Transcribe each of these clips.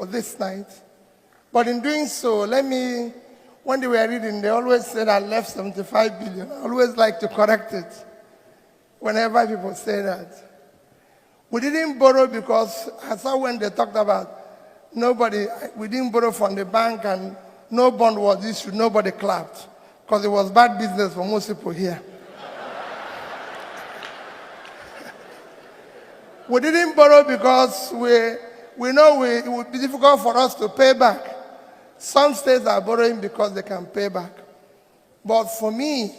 for this night. But in doing so, when they were reading, they always said I left 75 billion. I always like to correct it whenever people say that. We didn't borrow because I saw when they talked about we didn't borrow from the bank and no bond was issued, nobody clapped because it was bad business for most people here. We didn't borrow because we know it would be difficult for us to pay back. Some states are borrowing because they can pay back. But for me,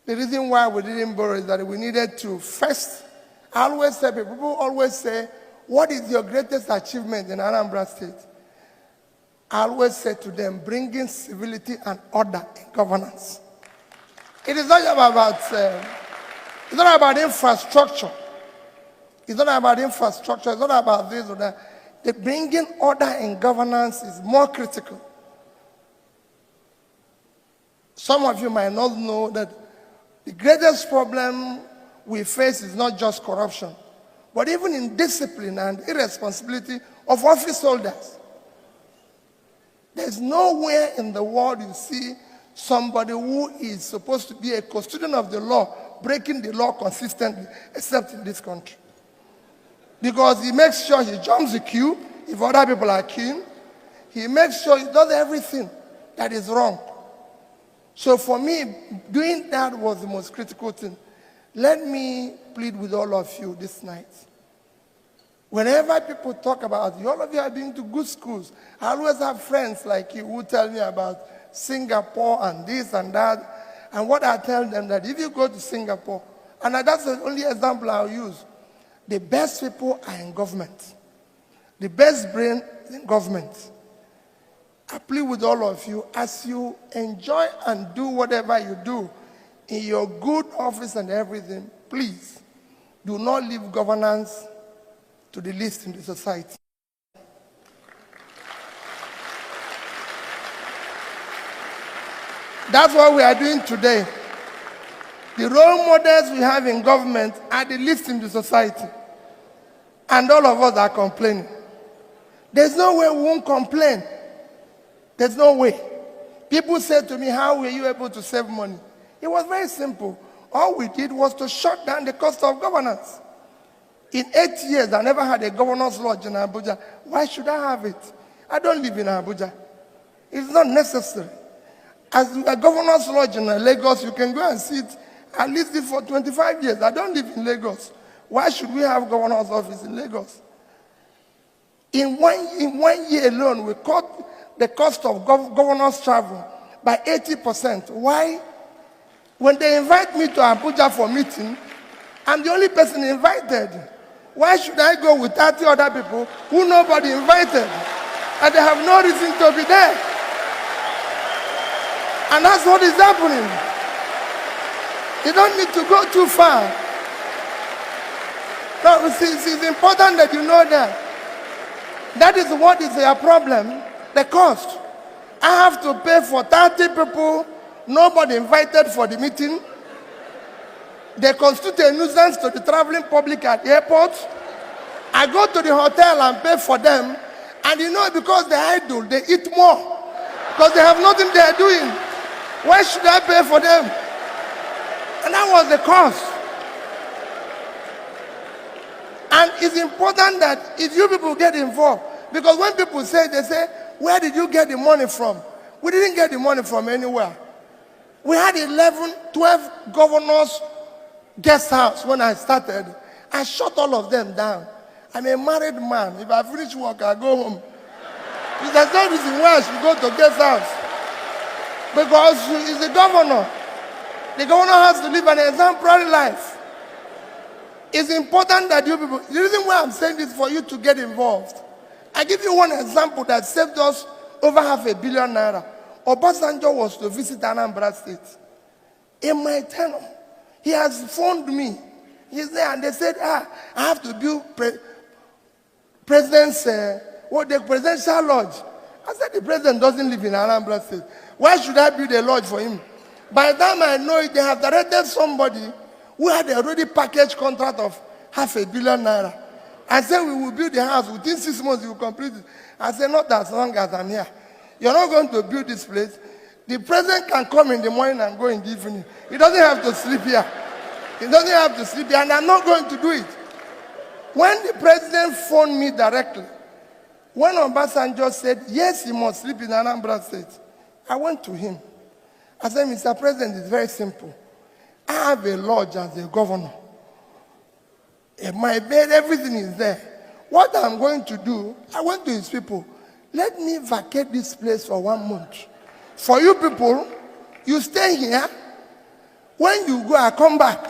the reason why we didn't borrow is that we needed to first, I always say, people always say, what is your greatest achievement in Anambra State? I always say to them, bringing civility and order in governance. It is not it's not about infrastructure. It's not about infrastructure. It's not about this or that. The bringing order in governance is more critical. Some of you might not know that the greatest problem we face is not just corruption, but even indiscipline and irresponsibility of office holders. There's nowhere in the world you see somebody who is supposed to be a custodian of the law breaking the law consistently, except in this country. Because he makes sure he jumps the queue if other people are queuing. He makes sure he does everything that is wrong. So for me, doing that was the most critical thing. Let me plead with all of you this night. Whenever people talk about you, all of you are being to good schools. I always have friends like you who tell me about Singapore and this and that. And what I tell them that if you go to Singapore, and that's the only example I'll use, the best people are in government. The best brain is in government. I plead with all of you, as you enjoy and do whatever you do in your good office and everything, please do not leave governance to the least in the society. That's what we are doing today. The role models we have in government are the least in the society. And all of us are complaining. There's no way we won't complain. There's no way. People say to me, how were you able to save money? It was very simple. All we did was to shut down the cost of governance. In 8 years, I never had a governor's lodge in Abuja. Why should I have it? I don't live in Abuja. It's not necessary. As a governor's lodge in Lagos, you can go and sit at least for 25 years. I don't live in Lagos. Why should we have governor's office in Lagos? In one year alone, we cut the cost of governor's travel by 80%. Why? When they invite me to Abuja for meeting, I'm the only person invited. Why should I go with 30 other people who nobody invited? And they have no reason to be there. And that's what is happening. You don't need to go too far. No, it's important that you know that. That is what is their problem, the cost. I have to pay for 30 people, nobody invited for the meeting. They constitute a nuisance to the traveling public at the airport. I go to the hotel and pay for them. And you know, because they're idle, they eat more. Because they have nothing they're doing. Why should I pay for them? And that was the cost. And it's important that if you people get involved, because when people say, they say, where did you get the money from? We didn't get the money from anywhere. We had 11, 12 governors' guest house when I started. I shut all of them down. I'm a married man. If I finish work, I go home. There's no reason why I should go to guest house. Because he's the governor. The governor has to live an exemplary life. It's important that you people, the reason why I'm saying this is for you to get involved. I give you one example that saved us over $500 million. Obasanjo was to visit Anambra State. In my tenure, he has phoned me. He's there and they said, I have to build the presidential lodge. I said, the president doesn't live in Anambra State. Why should I build a lodge for him? By the time I know it, they have directed somebody who had already packaged contract of $500 million. I said, we will build the house. Within 6 months, you will complete it. I said, not as long as I'm here. You're not going to build this place. The president can come in the morning and go in the evening. He doesn't have to sleep here. He doesn't have to sleep here, and I'm not going to do it. When the president phoned me directly, when Obasanjo said, yes, he must sleep in Anambra State, I went to him. I said, Mr. President, it's very simple. I have a lodge as a governor. My bed, everything is there. What I'm going to do, I went to his people, let me vacate this place for 1 month. For you people, you stay here. When you go, I come back.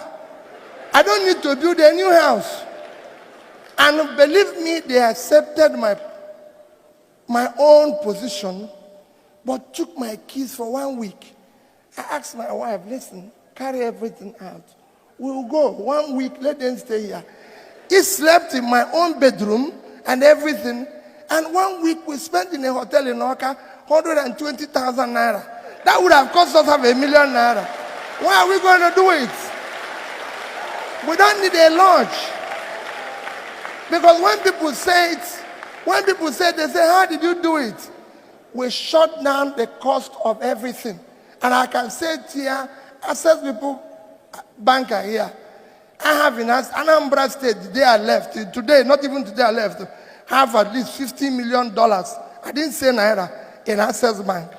I don't need to build a new house. And believe me, they accepted my own position, but took my keys for 1 week. I asked my wife, listen, carry everything out. We'll go 1 week, let them stay here. He slept in my own bedroom and everything. And 1 week we spent in a hotel in Oka, 120,000 naira. That would have cost us ₦500,000. Why are we going to do it? We don't need a lodge. Because when people say it, they say, how did you do it? We shut down the cost of everything. And I can say it here, Access People banker here. I have in Anambra State, the day I left, today, not even today I left, have at least $50 million. I didn't say naira in Access Bank.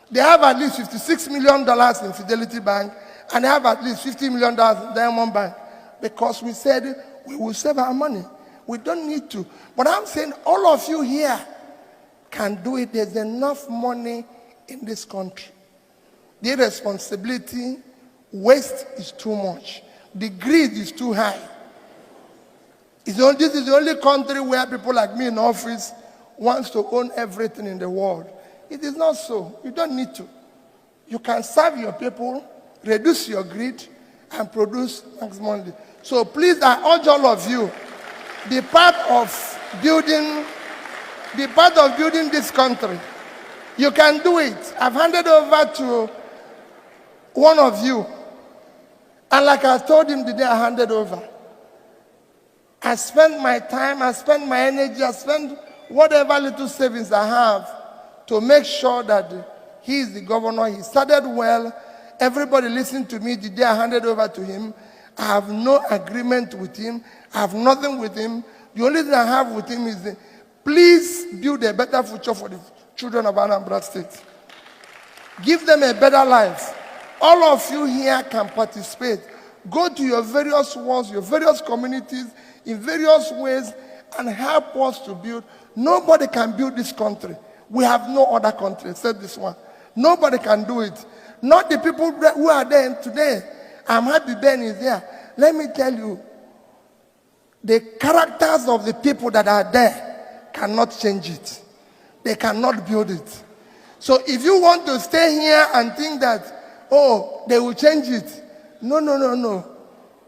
They have at least $56 million in Fidelity Bank, and they have at least $50 million in Diamond Bank, because we said we will save our money. We don't need to. But I'm saying all of you here can do it. There's enough money in this country. The responsibility, waste is too much. The greed is too high. This is the only country where people like me in office wants to own everything in the world. It is not so. You don't need to. You can serve your people, reduce your greed, and produce maximum. So please, I urge all of you, be part of building this country. You can do it. I've handed over to one of you. And like I told him the day I handed over, I spent my time, I spent my energy, I spent whatever little savings I have to make sure that he is the governor. He started well. Everybody listened to me the day I handed over to him. I have no agreement with him. I have nothing with him. The only thing I have with him is, please build a better future for the children of Anambra State. Give them a better life. All of you here can participate. Go to your various wards, your various communities, in various ways, and help us to build. Nobody can build this country. We have no other country except this one. Nobody can do it. Not the people who are there today. I'm happy Ben is there. Let me tell you, the characters of the people that are there cannot change it. They cannot build it. So if you want to stay here and think that, oh, they will change it. No, no, no, no.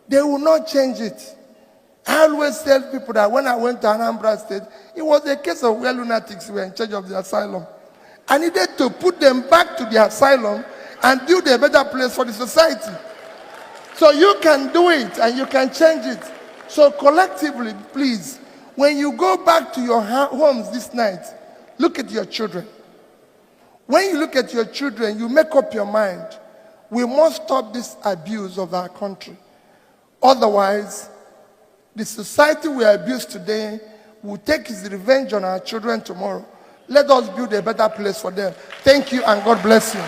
They will not change it. I always tell people that when I went to Anambra State, it was a case of where lunatics were in charge of the asylum. I needed to put them back to the asylum and build a better place for the society. So you can do it and you can change it. So collectively, please, when you go back to your homes this night, look at your children. When you look at your children, you make up your mind. We must stop this abuse of our country. Otherwise, the society we abuse today will take its revenge on our children tomorrow. Let us build a better place for them. Thank you and God bless you.